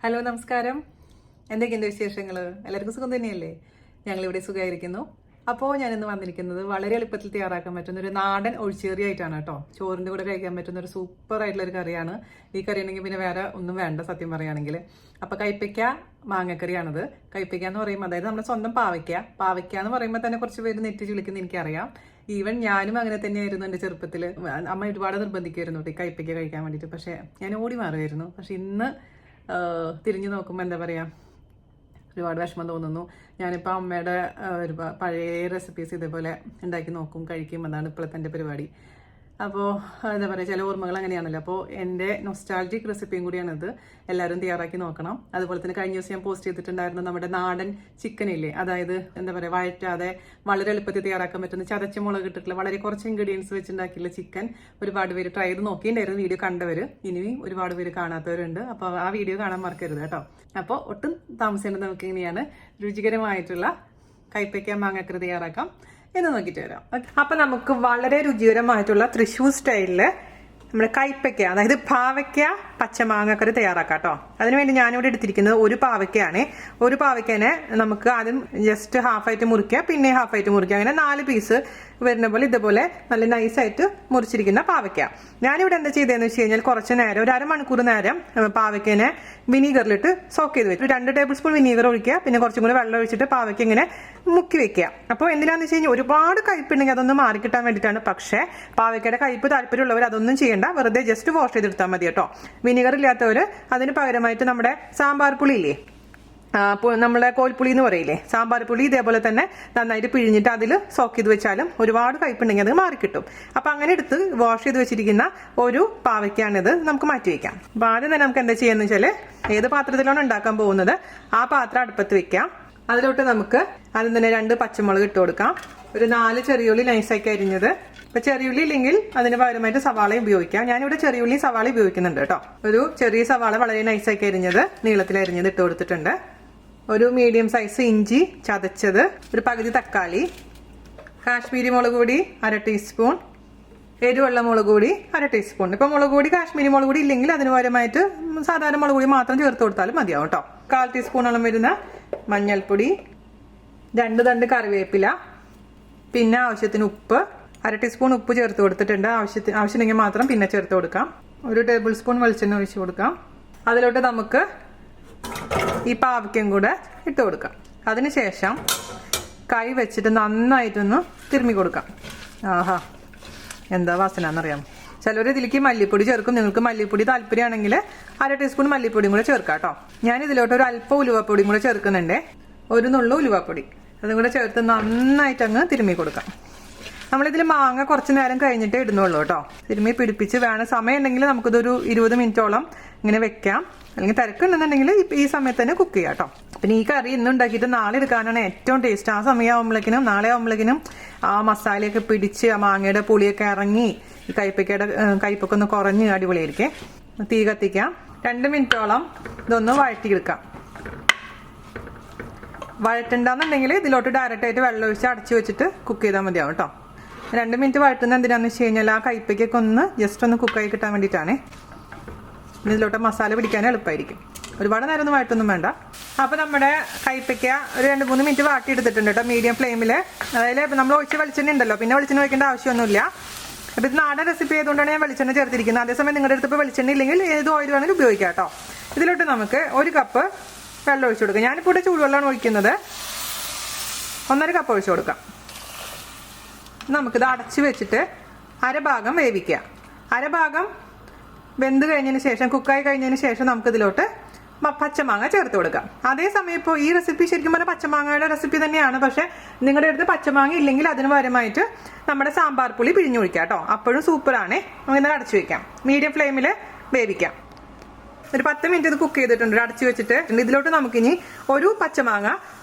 Hello നമസ്കാരം. എന്തൊക്കെയുണ്ട് വിശേഷങ്ങൾ? എല്ലാവർക്കും സുഖം തന്നെയല്ലേ? ഞങ്ങളിവിടെ സുഖമായിരിക്കുന്നു. അപ്പോൾ ഞാനിന്ന് വന്നിരിക്കുന്നത് വളരെ എളുപ്പത്തിൽ തയ്യാറാക്കാൻ പറ്റുന്ന ഒരു നാടൻ ഒഴിച്ചേറി ആയിട്ടാണ് കേട്ടോ. ചോറിൻ്റെ കൂടെ കഴിക്കാൻ പറ്റുന്ന ഒരു സൂപ്പർ ആയിട്ടുള്ളൊരു കറിയാണ്. ഈ കറി ഉണ്ടെങ്കിൽ പിന്നെ വേറെ ഒന്നും വേണ്ട സത്യം പറയുകയാണെങ്കിൽ. അപ്പോൾ കൈപ്പയ്ക്ക മാങ്ങക്കറിയാണത്. കൈപ്പയ്ക്ക എന്ന് പറയുമ്പോൾ അതായത് നമ്മുടെ സ്വന്തം പാവയ്ക്ക എന്ന് പറയുമ്പോൾ തന്നെ കുറച്ച് പേര് നെറ്റ് ചുളിക്കുന്ന എനിക്കറിയാം. ഈവൻ ഞാനും അങ്ങനെ തന്നെയായിരുന്നു എൻ്റെ ചെറുപ്പത്തിൽ. അമ്മ ഒരുപാട് നിർബന്ധിക്കുമായിരുന്നു ഈ കൈപ്പയ്ക്ക കഴിക്കാൻ വേണ്ടിയിട്ട്. പക്ഷേ ഞാൻ ഓടി മാറുമായിരുന്നു. പക്ഷെ ഇന്ന് തിരിഞ്ഞു നോക്കുമ്പോൾ എന്താ പറയുക, ഒരുപാട് വിഷമം തോന്നുന്നു. ഞാനിപ്പോൾ അമ്മയുടെ ഒരു പഴയ റെസിപ്പീസ് ഇതേപോലെ ഉണ്ടാക്കി നോക്കും, കഴിക്കും. അതാണ് ഇപ്പോഴത്തെ എൻ്റെ പരിപാടി. അപ്പോൾ എന്താ പറയുക, ചില ഓർമ്മകൾ അങ്ങനെയാണല്ലോ. അപ്പോൾ എൻ്റെ നൊസ്റ്റാൾജിക് റെസിപ്പിയും കൂടിയാണിത്. എല്ലാവരും തയ്യാറാക്കി നോക്കണം. അതുപോലെ തന്നെ കഴിഞ്ഞ ദിവസം ഞാൻ പോസ്റ്റ് ചെയ്തിട്ടുണ്ടായിരുന്നു നമ്മുടെ നാടൻ ചിക്കനില്ലേ, അതായത് എന്താ പറയുക, വഴറ്റാതെ വളരെ എളുപ്പത്തിൽ തയ്യാറാക്കാൻ പറ്റുന്ന ചതച്ച മുളക് ഇട്ടിട്ടുള്ള വളരെ കുറച്ച് ഇൻഗ്രീഡിയൻസ് വെച്ചുണ്ടാക്കിയുള്ള ചിക്കൻ ഒരുപാട് പേര് ട്രൈ ചെയ്ത് നോക്കിയിട്ടുണ്ടായിരുന്നു. വീഡിയോ കണ്ടവർ, ഇനിയും ഒരുപാട് പേര് കാണാത്തവരുണ്ട്. അപ്പോൾ ആ വീഡിയോ കാണാൻ മറക്കരുത് കേട്ടോ. അപ്പോൾ ഒട്ടും താമസിക്കേണ്ടത് നമുക്ക് ഇങ്ങനെയാണ് രുചികരമായിട്ടുള്ള കൈപ്പയ്ക്ക മാങ്ങക്കറി തയ്യാറാക്കാം എന്ന് നോക്കിയിട്ട് വരാം. അപ്പം നമുക്ക് വളരെ രുചികരമായിട്ടുള്ള തൃശ്ശൂർ സ്റ്റൈലിൽ നമ്മുടെ കൈപ്പയ്ക്ക, അതായത് പാവയ്ക്ക പച്ചമാങ്ങക്കറി തയ്യാറാക്കാം കേട്ടോ. അതിനുവേണ്ടി ഞാനിവിടെ എടുത്തിരിക്കുന്നത് ഒരു പാവയ്ക്കയാണ്. ഒരു പാവയ്ക്കനെ നമുക്ക് ആദ്യം ജസ്റ്റ് ഹാഫായിട്ട് മുറിക്കുക, പിന്നെ ഹാഫായിട്ട് മുറിക്കുക, അങ്ങനെ 4 പീസ് വരുന്ന പോലെ ഇതുപോലെ നല്ല നൈസായിട്ട് മുറിച്ചിരിക്കുന്ന പാവയ്ക്ക. ഞാനിവിടെ എന്താ ചെയ്തതെന്ന് വെച്ച് കഴിഞ്ഞാൽ കുറച്ച് നേരം, ഒരു അരമണിക്കൂർ നേരം പാവയ്ക്കനെ വിനീഗറിലിട്ട് സോക്ക് ചെയ്ത് വെച്ചു. 2 ടേബിൾ സ്പൂൺ വിനീഗർ ഒഴിക്കുക, പിന്നെ കുറച്ചും കൂടി വെള്ളം ഒഴിച്ചിട്ട് പാവയ്ക്ക ഇങ്ങനെ മുക്കി വെക്കുക. അപ്പോൾ എന്തിനാന്ന് വെച്ച് കഴിഞ്ഞാൽ ഒരുപാട് കയ്പുണ്ടെങ്കിൽ അതൊന്നും മാറിക്കിട്ടാൻ വേണ്ടിയിട്ടാണ്. പക്ഷേ പാവയ്ക്കയുടെ കയ്പ് താല്പര്യമുള്ളവർ അതൊന്നും ചെയ്യേണ്ട, വെറുതെ ജസ്റ്റ് വാഷ് ചെയ്തെടുത്താൽ മതി കേട്ടോ. വിനീഗർ ഇല്ലാത്തവർ അതിന് പകരമായിട്ട് നമ്മുടെ സാമ്പാർ പുളി ഇല്ലേ, നമ്മളെ കോൽപ്പുളി എന്ന് പറയില്ലേ, സാമ്പാർ പുളി ഇതേപോലെ തന്നെ നന്നായിട്ട് പിഴിഞ്ഞിട്ട് അതിൽ സോക്ക് ചെയ്ത് വെച്ചാലും ഒരുപാട് കയ്പുണ്ടെങ്കിൽ അത് മാറിക്കിട്ടും. അപ്പം അങ്ങനെ എടുത്ത് വാഷ് ചെയ്ത് വെച്ചിരിക്കുന്ന ഒരു പാവയ്ക്കാണിത്. നമുക്ക് മാറ്റി വയ്ക്കാം. അപ്പം ആദ്യം തന്നെ നമുക്ക് എന്താ ചെയ്യാന്ന് വെച്ചാൽ, ഏത് പാത്രത്തിലാണ് ഉണ്ടാക്കാൻ പോകുന്നത് ആ പാത്രം അടുപ്പത്ത് വെക്കാം. അതിലോട്ട് നമുക്ക് ആദ്യം തന്നെ 2 പച്ചമുളക് ഇട്ട് കൊടുക്കാം. ഒരു 4 ചെറിയുള്ളി നൈസാക്കി അരിഞ്ഞത്. ഇപ്പം ചെറിയുള്ളി ഇല്ലെങ്കിൽ അതിന് പകരമായിട്ട് സവാള ഉപയോഗിക്കാം. ഞാനിവിടെ ചെറിയുള്ളി സവാള ഉപയോഗിക്കുന്നുണ്ട് കേട്ടോ. ഒരു ചെറിയ സവാള വളരെ നൈസാക്കി അരിഞ്ഞത്, നീളത്തിൽ അരിഞ്ഞത് ഇട്ട് കൊടുത്തിട്ടുണ്ട്. ഒരു മീഡിയം സൈസ് ഇഞ്ചി ചതച്ചത്, ഒരു പകുതി തക്കാളി, കാശ്മീരി മുളക് പൊടി 1/2 ടീസ്പൂൺ, എരിവുള്ള മുളക് പൊടി 1/2 ടീസ്പൂൺ. ഇപ്പം മുളക് പൊടി കാശ്മീരി മുളക് പൊടി ഇല്ലെങ്കിൽ അതിന് പകരമായിട്ട് സാധാരണ മുളക് പൊടി മാത്രം ചേർത്ത് കൊടുത്താലും മതിയാവും കേട്ടോ. 1/4 ടീസ്പൂണോളം വരുന്ന മഞ്ഞൾപ്പൊടി, 2 തണ്ട് കറിവേപ്പില, പിന്നെ ആവശ്യത്തിന് ഉപ്പ്, 1/2 ടീസ്പൂൺ ഉപ്പ് ചേർത്ത് കൊടുത്തിട്ടുണ്ട്. ആവശ്യമെങ്കിൽ മാത്രം പിന്നെ ചേർത്ത് കൊടുക്കാം. 1 ടേബിൾ സ്പൂൺ വെളിച്ചെണ്ണ ഒഴിച്ച് കൊടുക്കാം. അതിലോട്ട് നമുക്ക് ഈ പാവയ്ക്കും കൂടെ ഇട്ട് കൊടുക്കാം. അതിനുശേഷം കൈ വെച്ചിട്ട് നന്നായിട്ടൊന്ന് തിരുമ്മി കൊടുക്കാം. ആഹാ, എന്താ വാസന എന്നറിയാം. ചിലർ ഇതിലേക്ക് മല്ലിപ്പൊടി ചേർക്കും. നിങ്ങൾക്ക് മല്ലിപ്പൊടി താല്പര്യമാണെങ്കിൽ 1/2 ടീസ്പൂൺ മല്ലിപ്പൊടിയും കൂടെ ചേർക്കാം കേട്ടോ. ഞാൻ ഇതിലോട്ട് ഒരു അല്പം ഉലുവപ്പൊടിയും കൂടെ ചേർക്കുന്നുണ്ട്. ഒരു നുള്ളു ഉലുവപ്പൊടി അതും കൂടെ ചേർത്ത് നന്നായിട്ട് അങ്ങ് തിരുമ്മി കൊടുക്കാം. നമ്മളിതിൽ മാങ്ങ കുറച്ച് നേരം കഴിഞ്ഞിട്ട് ഇടുന്നുള്ളൂ കേട്ടോ. തിരുമ്മി പിടിപ്പിച്ച് വേണം. സമയം ഉണ്ടെങ്കിൽ നമുക്കിതൊരു 20 മിനിറ്റോളം ഇങ്ങനെ വെക്കാം. അല്ലെങ്കിൽ തിരക്കുണ്ടെന്നുണ്ടെങ്കിൽ ഈ സമയത്ത് തന്നെ കുക്ക് ചെയ്യാം കേട്ടോ. പിന്നെ ഈ കറി ഇന്ന് ഉണ്ടാക്കിയിട്ട് നാളെ എടുക്കാനാണ് ഏറ്റവും ടേസ്റ്റ്. ആ സമയമാകുമ്പോഴേക്കിനും നാളെ ആകുമ്പോഴേക്കിനും ആ മസാലയൊക്കെ പിടിച്ച് ആ മാങ്ങയുടെ പുളിയൊക്കെ ഇറങ്ങി ഈ കയ്പയ്ക്കയുടെ കയ്പൊക്കെ ഒന്ന് കുറഞ്ഞ് അടിപൊളിയായിരിക്കും. തീ കത്തിക്കാം. 2 മിനിറ്റോളം ഇതൊന്ന് വഴറ്റിയെടുക്കാം. വഴറ്റണ്ടെന്നുണ്ടെങ്കിൽ ഇതിലോട്ട് ഡയറക്റ്റായിട്ട് വെള്ളം ഒഴിച്ച് അടച്ചു വെച്ചിട്ട് കുക്ക് ചെയ്താൽ മതിയാവും കേട്ടോ. 2 മിനിറ്റ് വഴറ്റുന്നത് എന്തിനാന്ന് വെച്ച് കഴിഞ്ഞാൽ ആ കയ്പയ്ക്കൊക്കെ ഒന്ന് ജസ്റ്റ് ഒന്ന് കുക്കായി കിട്ടാൻ വേണ്ടിയിട്ടാണ്. ഇതിലോട്ട് മസാല പിടിക്കാൻ എളുപ്പമായിരിക്കും. ഒരുപാട് നേരം ഒന്നും വഴറ്റൊന്നും വേണ്ട. അപ്പോൾ നമ്മുടെ കയ്പയ്ക്ക ഒരു 2-3 മിനിറ്റ് വാട്ടിയെടുത്തിട്ടുണ്ട് കേട്ടോ, മീഡിയം ഫ്ലെയിമിൽ. അതായത് നമ്മൾ ഒഴിച്ച് വെളിച്ചെണ്ണ ഉണ്ടല്ലോ, പിന്നെ വെളിച്ചെണ്ണ ഒഴിക്കേണ്ട ആവശ്യമൊന്നുമില്ല. അപ്പോൾ ഇത് നാടൻ റെസിപ്പി ആയതുകൊണ്ടാണ് ഞാൻ വെളിച്ചെണ്ണ ചേർത്തിരിക്കുന്നത്. അതേസമയം നിങ്ങളുടെ അടുത്ത് ഇപ്പോൾ വെളിച്ചെണ്ണ ഇല്ലെങ്കിൽ ഏത് ഓയിൽ വേണമെങ്കിലും ഉപയോഗിക്കാം കേട്ടോ. ഇതിലോട്ട് നമുക്ക് 1 കപ്പ് വെള്ളം ഒഴിച്ചു കൊടുക്കാം. ഞാനിപ്പോൾ ഇവിടെ ചൂടുവെള്ളമാണ് ഒഴിക്കുന്നത്. 1.5 കപ്പ് ഒഴിച്ചു കൊടുക്കാം. നമുക്കിത് അടച്ച് വെച്ചിട്ട് അരഭാഗം വേവിക്കുക. അരഭാഗം വെന്ത് കഴിഞ്ഞതിന് ശേഷം, കുക്കായി കഴിഞ്ഞതിന് ശേഷം നമുക്കിതിലോട്ട് പച്ചമാങ്ങ ചേർത്ത് കൊടുക്കാം. അതേസമയം ഇപ്പോൾ ഈ റെസിപ്പി ശരിക്കും പറഞ്ഞാൽ പച്ചമാങ്ങയുടെ റെസിപ്പി തന്നെയാണ്. പക്ഷേ നിങ്ങളുടെ അടുത്ത് പച്ചമാങ്ങ ഇല്ലെങ്കിൽ അതിന് പകരമായിട്ട് നമ്മുടെ സാമ്പാർ പുളി പിഴിഞ്ഞൊഴിക്കാം കേട്ടോ. അപ്പോഴും സൂപ്പറാണ്. നമുക്കിത് അടച്ചു വെക്കാം. മീഡിയം ഫ്ലെയിമിൽ വേവിക്കാം. ഒരു 10 മിനിറ്റ് ഇത് കുക്ക് ചെയ്തിട്ടുണ്ട് അടച്ചു വെച്ചിട്ട്. ഇതിലോട്ട് നമുക്കിനി ഒരു പച്ചമാങ്ങ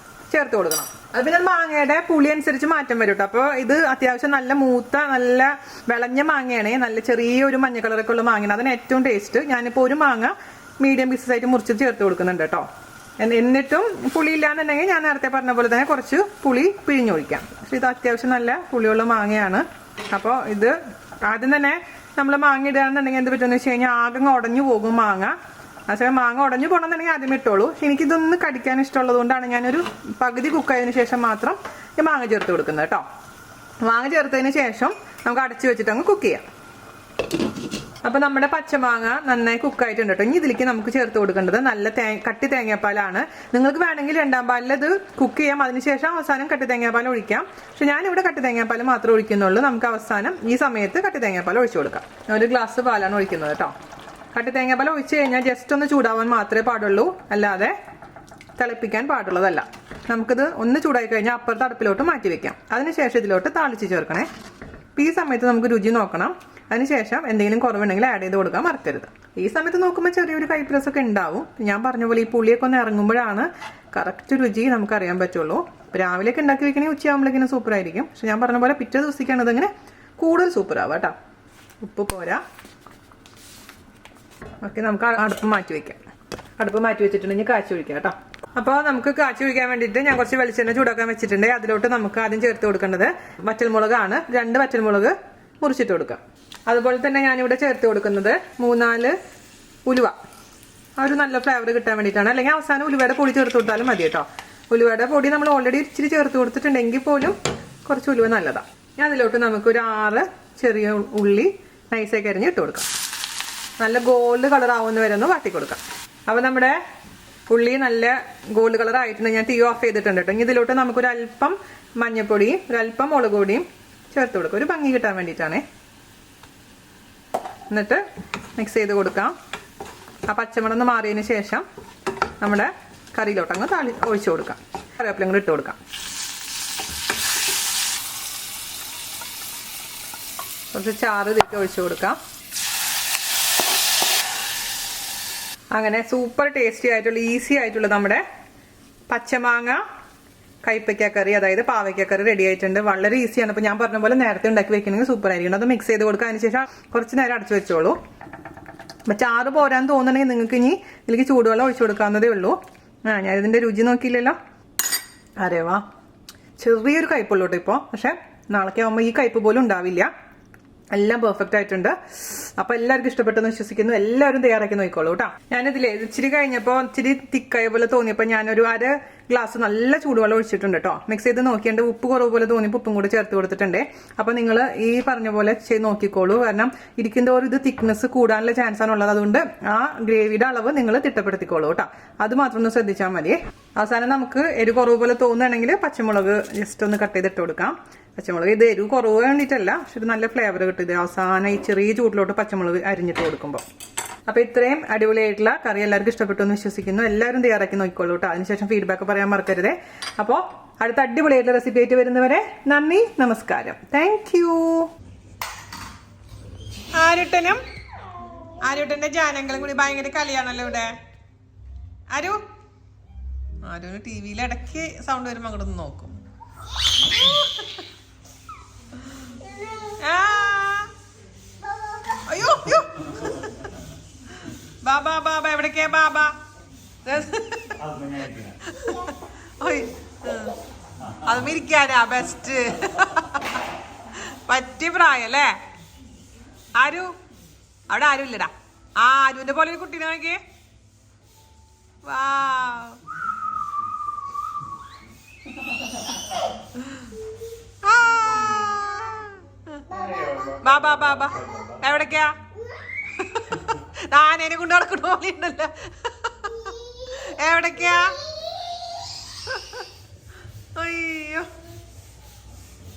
ചേർത്ത് കൊടുക്കണം. അത് പിന്നെ മാങ്ങയുടെ പുളി അനുസരിച്ച് മാറ്റം വരും കേട്ടോ. അപ്പോൾ ഇത് അത്യാവശ്യം നല്ല മൂത്ത നല്ല വിളഞ്ഞ മാങ്ങയാണ്. നല്ല ചെറിയൊരു മഞ്ഞ കളറൊക്കെ ഉള്ള മാങ്ങയാണ്. അതിന് ഏറ്റവും ടേസ്റ്റ്. ഞാനിപ്പോൾ ഒരു മാങ്ങ മീഡിയം പീസസ് ആയിട്ട് മുറിച്ചിട്ട് ചേർത്ത് കൊടുക്കുന്നുണ്ട് കേട്ടോ. എന്നിട്ടും പുളി ഇല്ലാന്നുണ്ടെങ്കിൽ ഞാൻ നേരത്തെ പറഞ്ഞ പോലെ തന്നെ കുറച്ച് പുളി പിഴിഞ്ഞൊഴിക്കാം. പക്ഷെ ഇത് അത്യാവശ്യം നല്ല പുളിയുള്ള മാങ്ങയാണ്. അപ്പോൾ ഇത് ആദ്യം തന്നെ നമ്മൾ മാങ്ങ ഇടുകയാണെന്നുണ്ടെങ്കിൽ എന്ത് പറ്റുമെന്ന് വെച്ച് കഴിഞ്ഞാൽ ആകെ ഉടഞ്ഞു പോകും മാങ്ങ. അതേസമയം മാങ്ങ ഉടഞ്ഞു പോകണമെന്നുണ്ടെങ്കിൽ ആദ്യം ഇട്ടോളൂ. എനിക്കിതൊന്ന് കടിക്കാൻ ഇഷ്ടമുള്ളത് കൊണ്ടാണ് ഞാനൊരു പകുതി കുക്കായതിനു ശേഷം മാത്രം ഈ മാങ്ങ ചേർത്ത് കൊടുക്കുന്നത് കേട്ടോ. മാങ്ങ ചേർത്തതിന് ശേഷം നമുക്ക് അടച്ചു വെച്ചിട്ട് അങ്ങ് കുക്ക് ചെയ്യാം. അപ്പോൾ നമ്മുടെ പച്ചമാങ്ങ നന്നായി കുക്കായിട്ടുണ്ട് കേട്ടോ. ഇനി ഇതിലേക്ക് നമുക്ക് ചേർത്ത് കൊടുക്കേണ്ടത് നല്ല കട്ടി തേങ്ങാപ്പാലാണ്. നിങ്ങൾക്ക് വേണമെങ്കിൽ രണ്ടാം പാലിൽ ഇത് കുക്ക് ചെയ്യാം, അതിനുശേഷം അവസാനം കട്ടി തേങ്ങാപ്പാൽ ഒഴിക്കാം. പക്ഷെ ഞാനിവിടെ കട്ടി തേങ്ങാപ്പാൽ മാത്രമേ ഒഴിക്കുന്നുള്ളൂ. നമുക്ക് അവസാനം ഈ സമയത്ത് കട്ടി തേങ്ങാപ്പാൽ ഒഴിച്ചു കൊടുക്കാം. ഒരു ഗ്ലാസ് പാലാണ് ഒഴിക്കുന്നത് കേട്ടോ. കട്ടി തേങ്ങാപ്പാൽ ഒഴിച്ച് കഴിഞ്ഞാൽ ജസ്റ്റ് ഒന്ന് ചൂടാവാൻ മാത്രമേ പാടുള്ളൂ, അല്ലാതെ തിളപ്പിക്കാൻ പാടുള്ളതല്ല. നമുക്കിത് ഒന്ന് ചൂടായി കഴിഞ്ഞാൽ അപ്പുറത്തെ അടുപ്പിലോട്ട് മാറ്റി വെക്കാം. അതിനുശേഷം ഇതിലോട്ട് താളിച്ച് ചേർക്കണേ. ഈ സമയത്ത് നമുക്ക് രുചി നോക്കണം. അതിനുശേഷം എന്തെങ്കിലും കുറവുണ്ടെങ്കിൽ ആഡ് ചെയ്ത് കൊടുക്കാൻ മറക്കരുത്. ഈ സമയത്ത് നോക്കുമ്പോൾ ചെറിയൊരു കൈപ്രസൊക്കെ ഉണ്ടാവും. ഞാൻ പറഞ്ഞ പോലെ ഈ പുളിയൊക്കെ ഒന്ന് ഇറങ്ങുമ്പോഴാണ് കറക്റ്റ് രുചി നമുക്ക് അറിയാൻ പറ്റുള്ളൂ. രാവിലെയൊക്കെ ഉണ്ടാക്കി വെക്കണമെങ്കിൽ ഉച്ചയാകുമ്പോഴേക്കും സൂപ്പർ ആയിരിക്കും. പക്ഷെ ഞാൻ പറഞ്ഞ പോലെ പിറ്റേ ദിവസത്തേക്കാണ് ഇതിങ്ങനെ കൂടുതൽ സൂപ്പർ ആവുക കേട്ടോ. ഉപ്പ് പോരാ. ഓക്കെ, നമുക്ക് അടുപ്പ് മാറ്റി വെക്കാം. അടുപ്പ് മാറ്റി വെച്ചിട്ടുണ്ടെങ്കിൽ കാച്ചി ഒഴിക്കാം കേട്ടോ. അപ്പോൾ നമുക്ക് കാച്ചി ഒഴിക്കാൻ വേണ്ടിയിട്ട് ഞാൻ കുറച്ച് വെളിച്ചെണ്ണ ചൂടാക്കാൻ വെച്ചിട്ടുണ്ട്. അതിലോട്ട് നമുക്ക് ആദ്യം ചേർത്ത് കൊടുക്കേണ്ടത് വറ്റൽമുളകാണ്. 2 വറ്റൽമുളക് മുറിച്ചിട്ട് കൊടുക്കാം. അതുപോലെ തന്നെ ഞാനിവിടെ ചേർത്ത് കൊടുക്കുന്നത് 3-4 ഉലുവ. ഒരു നല്ല ഫ്ലേവർ കിട്ടാൻ വേണ്ടിയിട്ടാണ്. അല്ലെങ്കിൽ അവസാനം ഉലുവയുടെ പൊടി ചേർത്ത് കൊടുത്താലും മതി കേട്ടോ. ഉലുവയുടെ പൊടി നമ്മൾ ഓൾറെഡി ഇച്ചിരി ചേർത്ത് കൊടുത്തിട്ടുണ്ടെങ്കിൽ പോലും കുറച്ച് ഉലുവ നല്ലതാണ്. അതിലോട്ട് നമുക്കൊരു 6 ചെറിയ ഉള്ളി നൈസായി അരിഞ്ഞ് ഇട്ട് കൊടുക്കാം. നല്ല ഗോൾഡ് കളർ ആവുന്ന വരെ ഒന്ന് വാട്ടി കൊടുക്കാം. അപ്പോൾ നമ്മുടെ ഉള്ളി നല്ല ഗോൾഡ് കളർ ആയിട്ടുണ്ട്. ഞാൻ തീ ഓഫ് ചെയ്തിട്ടുണ്ട് കേട്ടോ. ഇനി ഇതിലോട്ട് നമുക്കൊരു അല്പം മഞ്ഞൾപ്പൊടിയും ഒരല്പം മുളക് പൊടിയും ചേർത്ത് കൊടുക്കാം. ഒരു ഭംഗി കിട്ടാൻ വേണ്ടിയിട്ടാണേ. എന്നിട്ട് മിക്സ് ചെയ്ത് കൊടുക്കാം. ആ പച്ചമുളക് മാറിയതിന് ശേഷം നമ്മുടെ കറിയിലോട്ട് അങ്ങ് ഒഴിച്ചു കൊടുക്കാം. കറിവേപ്പില കൂടി ഇട്ട് കൊടുക്കാം. കുറച്ച് ചാറ് ഇതിലേക്ക് ഒഴിച്ചു കൊടുക്കാം. അങ്ങനെ സൂപ്പർ ടേസ്റ്റി ആയിട്ടുള്ള ഈസി ആയിട്ടുള്ള നമ്മുടെ പച്ചമാങ്ങ കൈപ്പയ്ക്ക കറി, അതായത് പാവയ്ക്ക കറി റെഡി ആയിട്ടുണ്ട്. വളരെ ഈസിയാണ്. അപ്പോൾ ഞാൻ പറഞ്ഞ പോലെ നേരത്തെ ഉണ്ടാക്കി വെക്കണമെങ്കിൽ സൂപ്പർ ആയിരിക്കും. അത് മിക്സ് ചെയ്ത് കൊടുക്കുക. അതിനുശേഷം കുറച്ച് നേരം അടച്ചു വെച്ചോളൂ. അപ്പം ചാറ് പോരാന്ന് തോന്നുന്നുണ്ടെങ്കിൽ നിങ്ങൾക്ക് ഇനി ഇതിലേക്ക് ചൂടുവെള്ളം ഒഴിച്ചു കൊടുക്കാവുന്നതേ ഉള്ളൂ. ഞാനിതിൻ്റെ രുചി നോക്കിയില്ലല്ലോ. അരേ വാ, ചെറിയൊരു കയ്പുള്ളൂ കേട്ടോ ഇപ്പോൾ. പക്ഷെ നാളേക്ക് ആകുമ്പോൾ ഈ കയ്പ് പോലും ഉണ്ടാവില്ല. എല്ലാം പെർഫെക്റ്റ് ആയിട്ടുണ്ട്. അപ്പോൾ എല്ലാവർക്കും ഇഷ്ടപ്പെട്ടെന്ന് വിശ്വസിക്കുന്നു. എല്ലാവരും തയ്യാറാക്കി നോക്കിക്കോളൂ കേട്ടോ. ഞാനിതിലേ ഇച്ചിരി കഴിഞ്ഞപ്പോൾ ഇച്ചിരി തിക്കായ പോലെ തോന്നിയപ്പോൾ ഞാനൊരു 1/2 ഗ്ലാസ് നല്ല ചൂടുവെള്ളം ഒഴിച്ചിട്ടുണ്ട് കേട്ടോ. മിക്സ് ചെയ്ത് നോക്കിയിട്ട് ഉപ്പ് കുറവ് പോലെ തോന്നിയപ്പോൾ ഉപ്പും കൂടി ചേർത്ത് കൊടുത്തിട്ടുണ്ട്. അപ്പോൾ നിങ്ങൾ ഈ പറഞ്ഞ പോലെ ചെയ്ത് നോക്കിക്കോളൂ. കാരണം ഇരിക്കുന്നതോറും ഇത് തിക്നെസ് കൂടാനുള്ള ചാൻസ് ആണുള്ളത്. അതുകൊണ്ട് ആ ഗ്രേവിയുടെ അളവ് നിങ്ങൾ തിട്ടപ്പെടുത്തിക്കോളൂ കേട്ടോ. അത് മാത്രം ഒന്ന് ശ്രദ്ധിച്ചാൽ മതി. അവസാനം നമുക്ക് എരിവ് കുറവ് പോലെ തോന്നുകയാണെങ്കിൽ പച്ചമുളക് ജസ്റ്റ് ഒന്ന് കട്ട് ചെയ്തിട്ട് കൊടുക്കാം. പച്ചമുളക് ഇത് എരിവ് കുറവ് വേണ്ടിയിട്ടല്ല, പക്ഷെ ഒരു നല്ല ഫ്ലേവർ കിട്ടും ഇത് അവസാനം ഈ ചെറിയ ചൂട്ടിലോട്ട് പച്ചമുളക് അരിഞ്ഞിട്ട് കൊടുക്കുമ്പോൾ. അപ്പോൾ ഇത്രയും അടിപൊളിയായിട്ടുള്ള കറി എല്ലാവർക്കും ഇഷ്ടപ്പെട്ടു എന്ന് വിശ്വസിക്കുന്നു. എല്ലാവരും തയ്യാറാക്കി നോക്കിക്കോളൂ കേട്ടോ. അതിനുശേഷം ഫീഡ്ബാക്ക് പറയാൻ മറക്കരുതേ. അപ്പോൾ അടുത്ത അടിപൊളിയായിട്ടുള്ള റെസിപ്പി ആയിട്ട് വരുന്നവരെ നന്ദി, നമസ്കാരം. Thank you. ആരുട്ടന്റെ ജാനങ്ങളും കൂടി ഭയങ്കര കളിയാണല്ലോ ഇവിടെ. ആരും ടി വിയിൽ ഇടയ്ക്ക് സൗണ്ട് വരുമ്പോൾ അങ്ങോട്ട് നോക്കും. അയ്യോ അയ്യോ, ബാബാ ബാബ എവിടേക്കാ ബാബ? അതും ഇരിക്കാനാ ബെസ്റ്റ്. പറ്റിയ പ്രായല്ലേ. അവിടെ ആരും ഇല്ലടാ. ആരുവിന്റെ പോലെ ഒരു കുട്ടീനെ നോക്കിയേ. വാ, ബാബാ ബാബ എവിടേക്കാ? ആനേനെ കൊണ്ട് നടക്കണ പോലെ ഉണ്ടല്ലോ. എവിടേക്കാ?